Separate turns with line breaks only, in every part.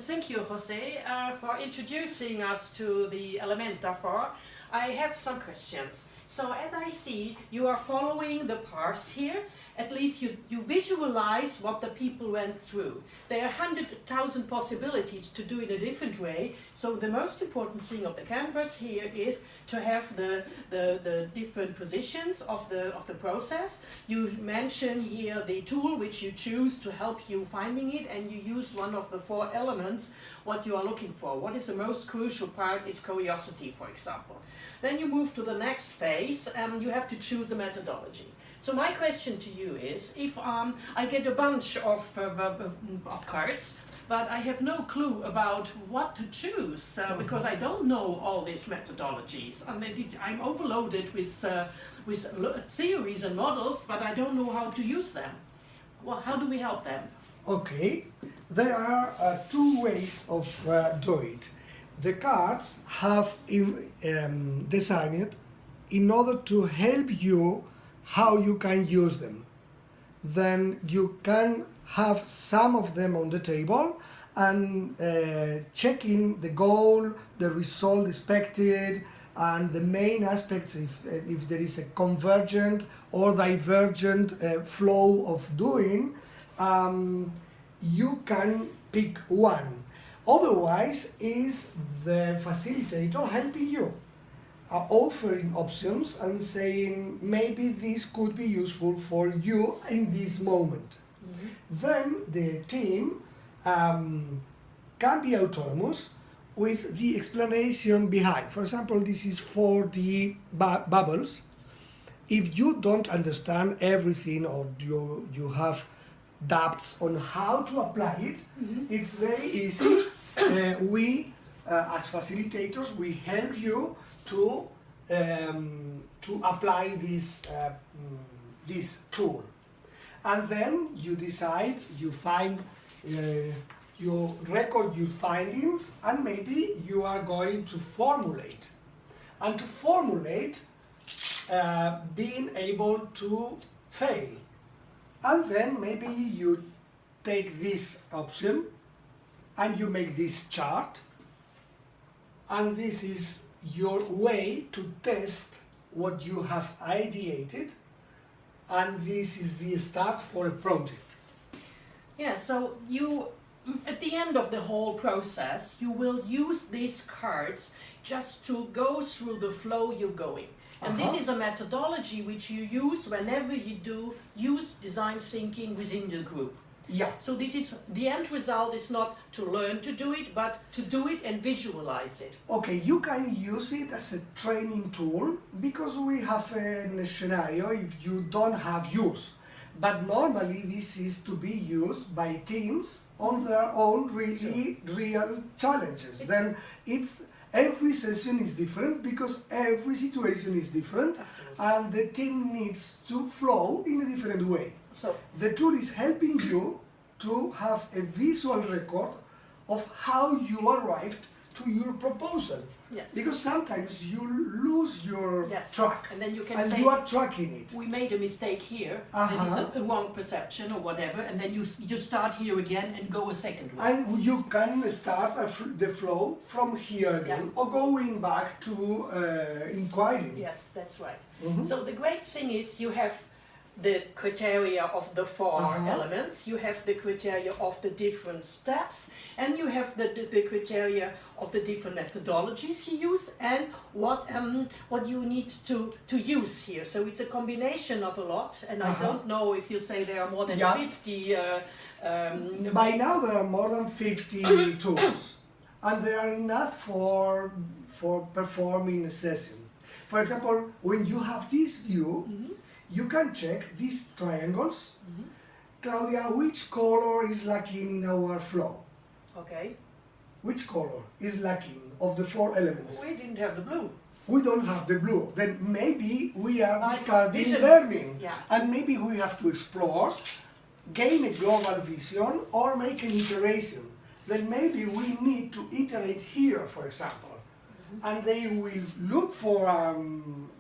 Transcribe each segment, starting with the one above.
thank you, Jose, for introducing us to the Elementa 4. I have some questions. So as I see, you are following the parts here. At least you visualize what the people went through. There are 100,000 possibilities to do it a different way. So the most important thing of the canvas here is to have the different positions of the process. You mention here the tool which you choose to help you finding it, and you use one of the 4 elements what you are looking for. What is the most crucial part is curiosity, for example. Then you move to the next phase and you have to choose a methodology. So my question to you is, if I get a bunch of cards, but I have no clue about what to choose because I don't know all these methodologies, and I'm overloaded with theories and models, but I don't know how to use them. Well, how do we help them?
Okay, there are 2 ways of doing it. The cards have designed in order to help you how you can use them. Then you can have some of them on the table and checking the goal, the result expected, and the main aspects if there is a convergent or divergent flow of doing, you can pick one. Otherwise, is the facilitator helping you, offering options and saying maybe this could be useful for you in this moment. Then the team can be autonomous with the explanation behind. For example, this is for the bubbles. If you don't understand everything or you have doubts on how to apply it, it's very easy. We, as facilitators, we help you to apply this tool, and then you decide, you find, you record your findings, and maybe you are going to formulate, and to formulate, being able to fail, and then maybe you take this option and you make this chart, and this is your way to test what you have ideated, and this is the start for a project.
Yeah, so you, at the end of the whole process, you will use these cards just to go through the flow you're going. And this is a methodology which you use whenever you use design thinking within the group.
Yeah.
So this is, the end result is not to learn to do it, but to do it and visualize it.
Okay, you can use it as a training tool because we have a scenario if you don't have use. But normally this is to be used by teams on their own really real challenges. Then every session is different because every situation is different. Absolutely. And the team needs to flow in a different way. So the tool is helping you to have a visual record of how you arrived to your proposal.
Yes.
Because sometimes you lose your track,
and then you can
and
say,
you are tracking it.
We made a mistake here, that is a wrong perception or whatever, and then you start here again and go a second way.
And you can start the flow from here again, or going back to inquiring.
Yes, that's right. So the great thing is you have the criteria of the 4 elements, you have the criteria of the different steps, and you have the criteria of the different methodologies you use, and what you need to use here. So it's a combination of a lot, and I don't know if you say there are more than 50.
By now there are more than 50 tools, and they are enough for performing a session. For example, when you have this view, you can check these triangles. Claudia, which color is lacking in our flow?
Okay.
Which color is lacking of the 4 elements?
We didn't have the blue.
We don't have the blue. Then maybe we are discarding learning.
Yeah.
And maybe we have to explore, gain a global vision, or make an iteration. Then maybe we need to iterate here, for example. And they will look for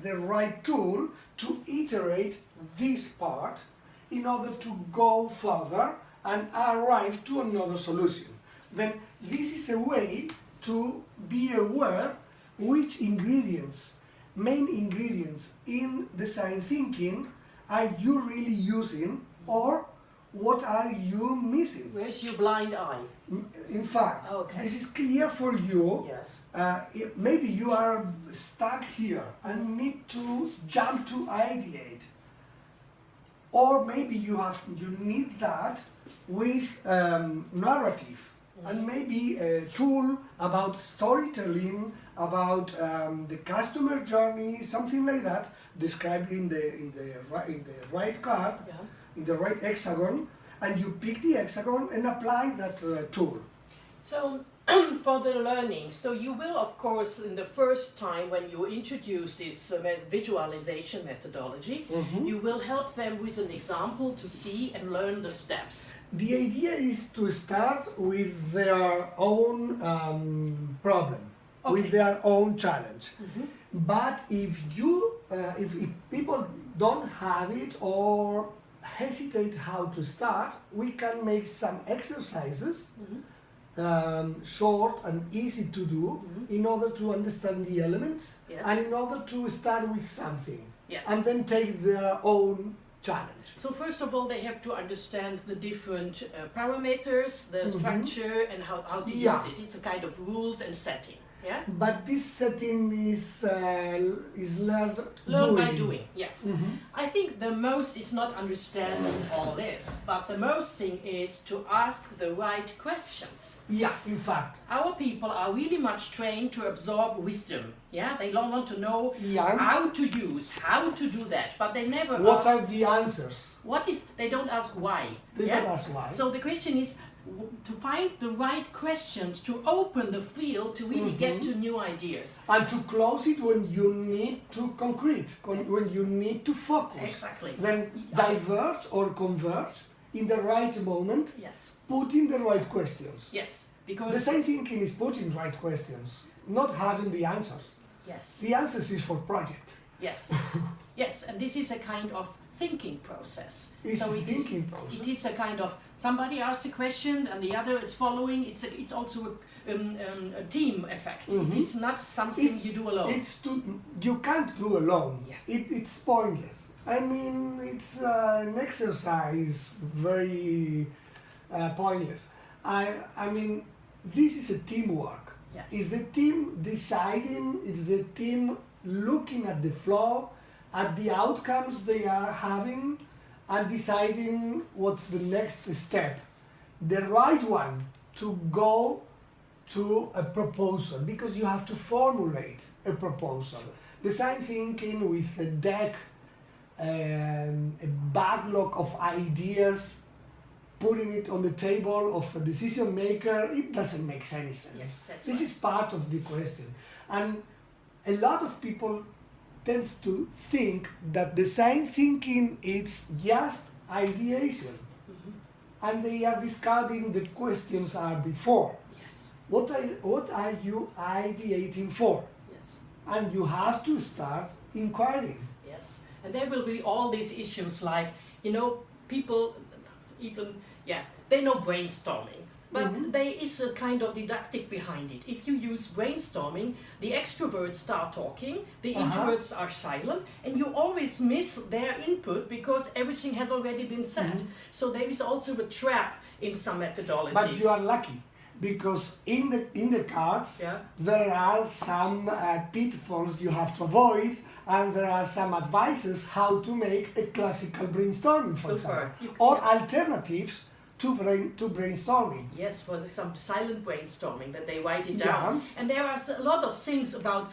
the right tool to iterate this part in order to go further and arrive to another solution. then this is a way to be aware which main ingredients in design thinking are you really using, or what are you missing?
Where's your blind eye?
In fact, this is clear for you.
Yes.
Maybe you are stuck here and need to jump to ideate. Or maybe you need that with narrative, and maybe a tool about storytelling, about the customer journey, something like that, described in the right card, in the right hexagon, and you pick the hexagon and apply that tool.
So for the learning, so you will, of course, in the first time when you introduce this visualization methodology, you will help them with an example to see and learn the steps.
The idea is to start with their own problem, with their own challenge. But if people don't have it or hesitate how to start, we can make some exercises, short and easy to do, in order to understand the elements, and in order to start with something, and then take their own challenge.
So first of all, they have to understand the different parameters, the structure, and how to use it. It's a kind of rules and setting. Yeah?
But this setting is learned
by doing, yes. I think the most is not understanding all this, but the most thing is to ask the right questions.
Yeah, in fact.
Our people are really much trained to absorb wisdom. Yeah, they don't want to know how to use, how to do that, but they never ask...
What are the answers?
They don't ask why.
They don't ask why.
So the question is, to find the right questions, to open the field, to really get to new ideas.
And to close it when you need to concrete, when you need to focus.
Exactly.
Then diverge or converge in the right moment, putting the right questions.
Yes, because...
Design thinking is putting right questions, not having the answers.
Yes.
The answers is for project.
Yes. Yes, and this is a kind of thinking process.
It
is a kind of somebody asks a question and the other is following. It's also a team effect. It is not something you do alone.
You can't do alone.
Yeah.
It's pointless. I mean, it's an exercise very pointless. I mean, this is a teamwork.
Yes.
It's the team deciding. It's the team looking at the flow, at the outcomes they are having, and deciding what's the next step. The right one to go to a proposal, because you have to formulate a proposal. Design thinking with a deck, a backlog of ideas, putting it on the table of a decision maker, it doesn't make any sense.
Yes,
this is part of the question. And a lot of people tends to think that design thinking is just ideation, and they are discarding the questions are before.
Yes.
What are you ideating for?
Yes.
And you have to start inquiring.
Yes. And there will be all these issues like, people even, they know brainstorming. But there is a kind of didactic behind it. If you use brainstorming, the extroverts start talking, the introverts are silent, and you always miss their input because everything has already been said. So there is also a trap in some methodologies.
But you are lucky, because in the cards there are some pitfalls you have to avoid, and there are some advices how to make a classical brainstorming, for example, or alternatives to brainstorming.
Yes, for some silent brainstorming, that they write it down. And there are a lot of things about,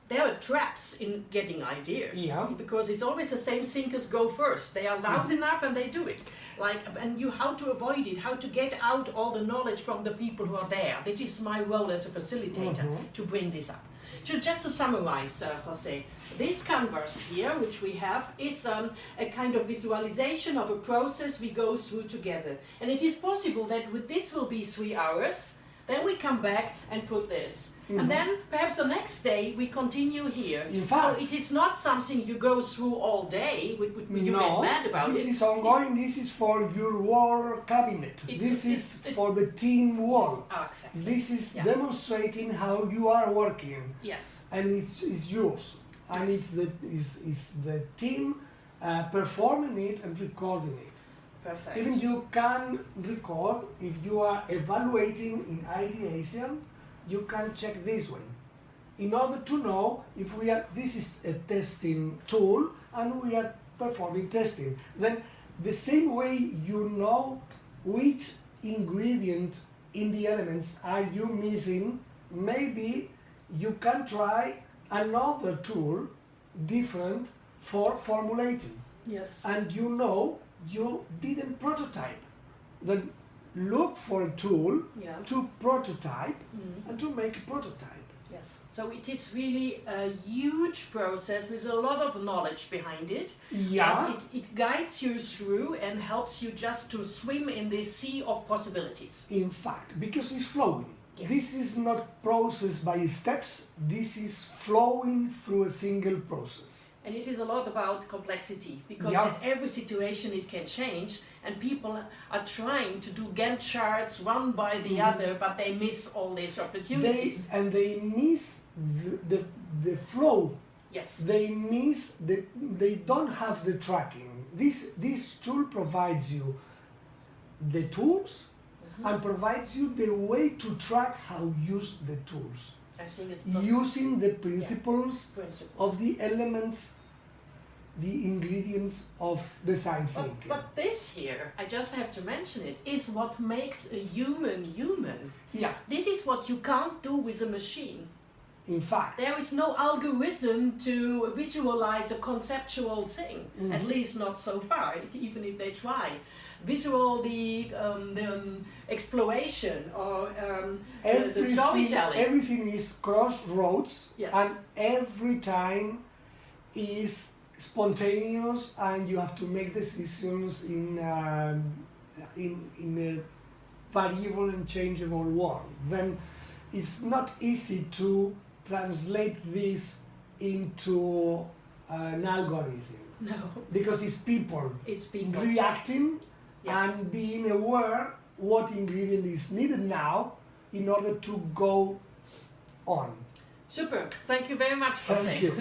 there are traps in getting ideas. Because it's always the same thinkers go first. They are loud enough and they do it. How to avoid it, how to get out all the knowledge from the people who are there. That is my role as a facilitator, to bring this up. So just to summarize, Jose, this canvas here, which we have, is a kind of visualization of a process we go through together. And it is possible that this will be 3 hours, Then we come back and put this. And then perhaps the next day we continue here.
In fact,
so it is not something you go through all day. You get mad about it.
This is ongoing. This is for your wall cabinet. This is for the team wall.
Exactly.
This is demonstrating how you are working.
Yes.
And it's yours. And it's the team performing it and recording it.
Perfect.
Even you can record if you are evaluating in ideation. You can check this one in order to know if this is a testing tool and we are performing testing. Then the same way you know which ingredient in the elements are you missing, maybe you can try another tool different for formulating.
Yes.
And you didn't prototype. Then look for a tool to prototype and to make a prototype.
Yes. So it is really a huge process with a lot of knowledge behind it.
Yeah.
And it guides you through and helps you just to swim in this sea of possibilities.
In fact, because it's flowing.
Yes.
This is not processed by steps. This is flowing through a single process.
And it is a lot about complexity, because at every situation it can change, and people are trying to do Gantt charts one by the other, but they miss all these opportunities.
They miss the flow.
Yes.
They don't have the tracking. This tool provides you the tools and provides you the way to track how you use the tools.
I think it's
using the principles of the elements, the ingredients of design thinking.
But this here, I just have to mention it, is what makes a human human.
Yeah.
This is what you can't do with a machine.
In fact.
There is no algorithm to visualize a conceptual thing, at least not so far, even if they try. The exploration or the storytelling.
Everything is crossroads,
yes.
And every time is spontaneous, and you have to make decisions in a variable and changeable world. Then it's not easy to translate this into an algorithm.
No.
Because it's people.
It's people.
Reacting and being aware what ingredient is needed now in order to go on.
Super. Thank you very much, Jose.
Thank you.